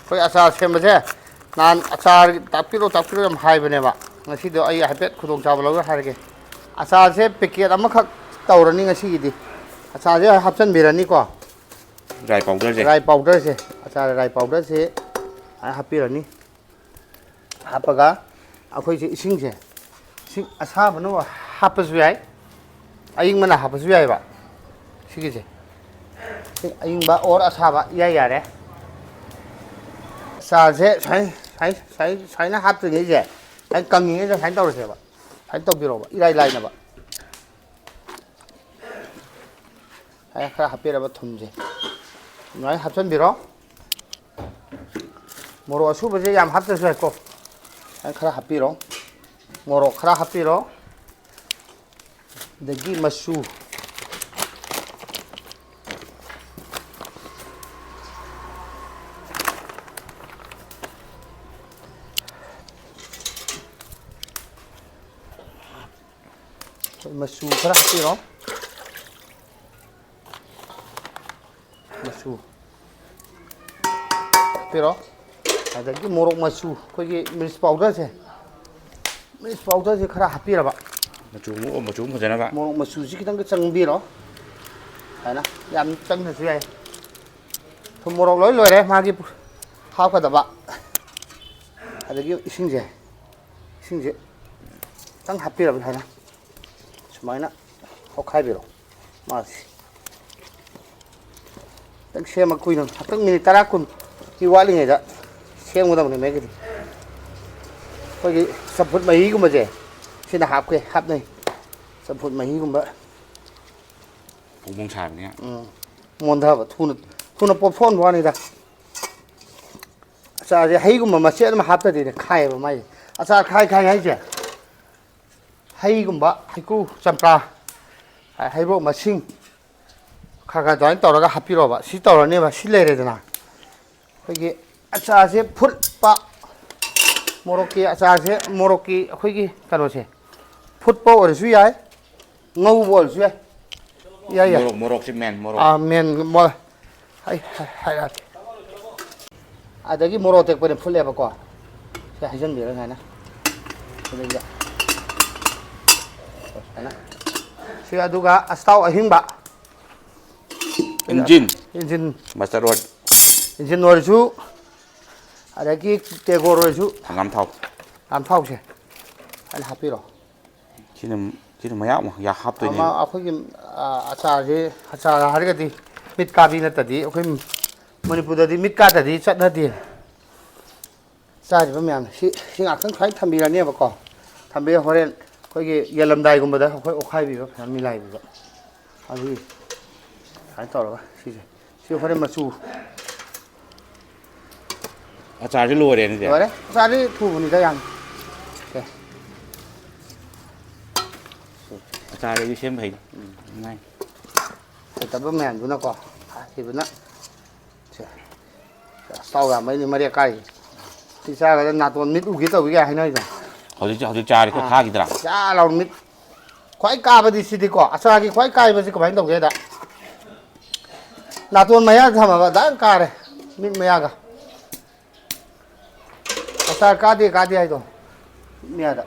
ꯑꯩꯈꯣꯏ ꯑꯆꯥꯔ ꯁꯦꯝꯕꯁꯦ ꯅꯍꯥꯟ ꯑꯆꯥꯔ ꯇꯥꯛꯄꯤꯔꯣ ꯌꯥꯝ ꯍꯥꯏꯕꯅꯦꯕ ꯉꯁꯤꯗꯣ ꯑꯩ ꯍꯥꯏꯐꯦꯠ ꯈꯨꯗꯣꯡꯆꯥꯕ ꯂꯧꯔ ꯍꯥꯏꯔꯒꯦ ꯑꯆꯥꯔꯁꯦ ꯄꯦꯀꯦꯠ ꯑꯃꯈꯛ ꯇꯧꯔꯅꯤ ꯉꯁꯤꯒꯤꯗꯤ ꯑꯆꯥꯔꯁꯦ ꯍꯥꯞꯆꯤꯟꯕꯤꯔꯅꯤꯀꯣ ꯔꯥꯏ ꯄꯥꯎꯗꯔꯁꯦ ꯔꯥꯏ ꯄꯥꯎꯗꯔꯁꯦ ꯑꯆꯥꯔ ꯔꯥꯏ ꯄꯥꯎꯗꯔꯁꯦ ꯍꯥꯞꯄꯤꯔꯅꯤ ꯍꯥꯞꯄꯒ ꯑꯩꯈꯣꯏꯁꯦ ꯏꯁꯤꯡ ꯑꯁꯥꯕꯅ ꯍꯥꯞꯄꯁꯨ ꯌꯥꯏ ꯑꯌꯤꯡꯕꯅ ꯍꯥꯞꯄꯁꯨ ꯌꯥꯏꯕ ꯁꯤꯒꯤꯁꯦ ꯑꯌꯤꯡꯕ ꯑꯣꯔ ꯑꯁꯥꯕ ꯏꯌꯥ ꯌꯥꯔꯦ ꯆꯥꯁꯦ ꯁꯨꯃꯥꯏꯅ ꯍꯥꯞꯇ꯭ꯔꯤꯉꯩꯁꯦ ꯁꯨꯃꯥꯏꯅ ꯀꯪꯉꯤꯉꯩꯁꯦ ꯁꯨꯃꯥꯏꯅ ꯇꯧꯔꯁꯦꯕ ꯁꯨꯃꯥꯏꯅ ꯇꯧꯕꯤꯔꯣꯕ ꯏꯔꯥꯏ ꯂꯥꯏꯅꯕ ꯈꯔ ꯍꯥꯞꯄꯤꯔꯕ ꯊꯨꯝꯁꯦ ꯑꯗꯨꯃꯥꯏꯅ ꯍꯥꯞꯆꯤꯟꯕꯤꯔꯣ ꯃꯣꯔꯣꯛ ꯑꯁꯨꯕꯁꯦ ꯌꯥꯝ ꯍꯥꯞꯇ꯭ꯔꯁꯨ ꯌꯥꯏꯀꯣ ꯈꯔ ꯍꯥꯞꯄꯤꯔꯣ ꯃꯣꯔꯣꯛ ꯈꯔ ꯍꯥꯞꯄꯤꯔꯣ ꯑꯗꯒꯤ ꯃꯆꯨ ꯃꯆꯨ ꯈꯔ ꯍꯥꯞꯄꯤꯔꯣ ꯃꯆꯨ ꯍꯥꯞꯄꯤꯔꯣ ꯑꯗꯒꯤ ꯃꯣꯔꯣꯛ ꯃꯆꯨ ꯑꯩꯈꯣꯏꯒꯤ ꯃꯤꯔꯆ ꯄꯥꯎꯗꯔꯁꯦ ꯈꯔ ꯍꯥꯞꯄꯤꯔꯕ ꯃꯆꯨ ꯐꯖꯅꯕ ꯃꯣꯔꯣꯛ ꯃꯆꯨꯁꯤ ꯈꯤꯇꯪꯒ ꯆꯪꯕꯤꯔꯣ ꯍꯥꯏꯅ ꯌꯥꯝ ꯆꯪꯗ꯭ꯔꯁꯨ ꯌꯥꯏ ꯊꯨꯝ ꯃꯣꯔꯣꯛ ꯂꯣꯏ ꯂꯣꯏꯔꯦ ꯃꯥꯒꯤ ꯍꯥꯞꯀꯗꯕ ꯑꯗꯒꯤ ꯏꯁꯤꯡꯁꯦ ꯈꯤꯇꯪ ꯍꯥꯞꯄꯤꯔꯕ ꯁꯨꯃꯥꯏꯅ ꯑꯣꯠꯈꯥꯏꯕꯤꯔꯣ ꯃꯥꯁꯤ ꯈꯤꯇꯪ ꯁꯦꯝꯃ ꯀꯨꯏꯅ ꯉꯥꯛꯇꯪ ꯃꯤꯅꯤꯠ 10-20ꯒꯤ ꯋꯥꯠꯂꯤꯉꯩꯗ ꯁꯦꯝꯒꯗꯕꯅꯤ ꯃꯦꯒꯤꯗꯤ ꯑꯩꯈꯣꯏꯒꯤ ꯆꯝꯐꯨꯠ ꯃꯍꯤꯒꯨꯝꯕꯁꯦ ꯁꯤꯅ ꯍꯥꯞꯅꯩ ꯆꯝꯐꯨꯠ ꯃꯍꯤꯒꯨꯝꯕ ꯐꯣꯡ ꯁꯥꯕꯅꯦ ꯃꯣꯟꯊꯕ ꯊꯨꯅ ꯄꯣꯞꯊꯣꯛꯍꯟꯕ ꯋꯥꯅꯤꯗ ꯑꯆꯥꯔꯁꯦ ꯍꯩꯒꯨꯝꯕ ꯃꯆꯦꯠ ꯑꯃ ꯍꯥꯞꯇ꯭ꯔꯗꯤ ꯈꯥꯏꯌꯦꯕ ꯃꯥꯏꯁꯦ ꯑꯆꯥꯔ ꯈꯥꯏ ꯍꯥꯏꯁꯦ ꯍꯩꯒꯨꯝꯕ ꯍꯩꯀ꯭ꯔꯨ ꯆꯝꯄ꯭ꯔꯥ ꯍꯩꯕꯣꯛ ꯃꯁꯤꯡ ꯈꯔ ꯑꯗꯨꯃꯥꯏꯅ ꯇꯧꯔꯒ ꯍꯥꯞꯄꯤꯔꯣꯕ ꯁꯤ ꯇꯧꯔꯅꯦꯕ ꯁꯤ ꯂꯩꯔꯦꯗꯅ ꯑꯩꯈꯣꯏꯒꯤ ꯑꯆꯥꯔꯁꯦ ꯐꯨꯠꯄ ꯃꯣꯔꯣꯛꯀꯤ ꯑꯆꯥꯔꯁꯦ ꯃꯣꯔꯣꯛꯀꯤ ꯑꯩꯈꯣꯏꯒꯤ ꯀꯩꯅꯣꯁꯦ ꯐꯨꯠꯄ ꯑꯣꯏꯔꯁꯨ ꯌꯥꯏ ꯉꯧꯕ ꯑꯣꯏꯔꯁꯨ ꯌꯥꯏ ꯌꯥꯏ ꯃꯣꯔꯣꯛꯁꯦ ꯃꯣꯔꯣꯛ ꯃꯦꯟ ꯍꯥꯏꯔꯛꯑꯒꯦ ꯑꯗꯒꯤ ꯃꯣꯔꯣꯛ ꯑꯇꯦꯛꯄꯅ ꯐꯨꯠꯂꯦꯕꯀꯣ ꯁꯤ ꯍꯩꯖꯤꯟꯕꯤꯔꯣ ꯁꯨꯃꯥꯏꯅ ꯑꯗꯨꯗ ꯁꯨꯃꯥꯏꯅ ꯁꯤ ꯑꯗꯨꯒ ꯑꯁꯇꯥꯎ ꯑꯍꯤꯡꯕ ꯏꯟꯖꯤꯟ ꯃꯁꯇꯔꯗ ꯑꯣꯏꯜ ꯏꯟꯖꯤꯟ ꯑꯣꯏꯔꯁꯨ ꯑꯗꯒꯤ ꯇꯦꯒꯣꯔ ꯑꯣꯏꯔꯁꯨ ꯍꯪꯒꯥꯝ ꯊꯥꯎ ꯊꯥꯎꯁꯦ ꯑꯩꯅ ꯍꯥꯞꯄꯤꯔꯣ ꯁꯤꯅ ꯃꯌꯥꯝ ꯍꯥꯞꯇꯣꯏꯅꯦꯕ ꯑꯩꯈꯣꯏꯒꯤ ꯑꯆꯥꯔ ꯍꯥꯏꯔꯒꯗꯤ ꯃꯤꯠ ꯀꯥꯕꯤ ꯅꯠꯇꯗꯤ ꯑꯩꯈꯣꯏ ꯃꯅꯤꯄꯨꯔꯗꯗꯤ ꯃꯤꯠ ꯀꯥꯗꯗꯤ ꯆꯠꯅꯗꯦ ꯆꯥꯔꯤꯕ ꯃꯌꯥꯝꯁꯦ ꯁꯤ ꯉꯥꯛꯇꯪ ꯁꯨꯃꯥꯏꯅ ꯊꯝꯕꯤꯔꯅꯦꯕꯀꯣ ꯊꯝꯕꯤꯔ ꯍꯣꯔꯦꯟ ꯑꯩꯈꯣꯏꯒꯤ ꯌꯦꯜꯂꯝꯗꯥꯏꯒꯨꯝꯕꯗ ꯑꯩꯈꯣꯏ ꯑꯣꯠꯈꯥꯏꯕꯤꯕ ꯐꯖꯅ ꯃꯤꯂꯥꯏꯕꯤꯕ ꯑꯗꯨꯒꯤ ꯁꯨꯃꯥꯏꯅ ꯇꯧꯔꯒ ꯁꯤ ꯍꯣꯔꯦꯟ ꯃꯆꯨ ꯑꯆꯥꯔꯁꯦ ꯂꯣꯏꯔꯦꯅꯦꯗꯤ ꯂꯣꯏꯔꯦ ꯑꯆꯥꯔꯗꯤ ꯊꯨꯕꯅꯤꯗ ꯌꯥꯝ ꯑꯆꯥꯔꯗꯤ ꯁꯦꯝꯕ ꯍꯩ ꯍꯩꯇꯕ ꯃꯌꯥꯝꯗꯨꯅꯀꯣ ꯍꯩꯕꯅ ꯑꯁꯇꯥꯎ ꯌꯥꯝꯕꯩꯅꯤ ꯃꯔꯦꯛ ꯀꯥꯏꯁꯦ ꯁꯤ ꯆꯥꯔꯒ ꯅꯥꯇꯣꯟ ꯃꯤꯠ ꯎꯒꯦ ꯇꯧꯏꯒ ꯍꯥꯏꯅꯔꯤꯗꯣ ꯍꯧꯖꯤꯛ ꯆꯥꯔꯤ ꯈꯔ ꯈꯥꯈꯤꯗ꯭ꯔꯥ ꯆꯥ ꯂꯥꯎ ꯃꯤꯠ ꯈ꯭ꯋꯥꯏ ꯀꯥꯕꯗꯤ ꯁꯤꯗꯤꯀꯣ ꯑꯆꯥꯔꯒꯤ ꯈ꯭ꯋꯥꯏ ꯀꯥꯏꯕꯁꯤ ꯀꯃꯥꯏꯅ ꯇꯧꯒꯦꯗ ꯅꯥꯇꯣꯟ ꯃꯌꯥꯗ ꯊꯝꯃꯕ ꯗꯥꯏꯔꯦꯛ ꯀꯥꯔꯦ ꯃꯤꯠ ꯃꯌꯥꯒ ꯑꯆꯥꯔ ꯀꯥꯗꯦ ꯍꯥꯏꯗꯣ ꯃꯤꯠ ꯃꯌꯥꯗ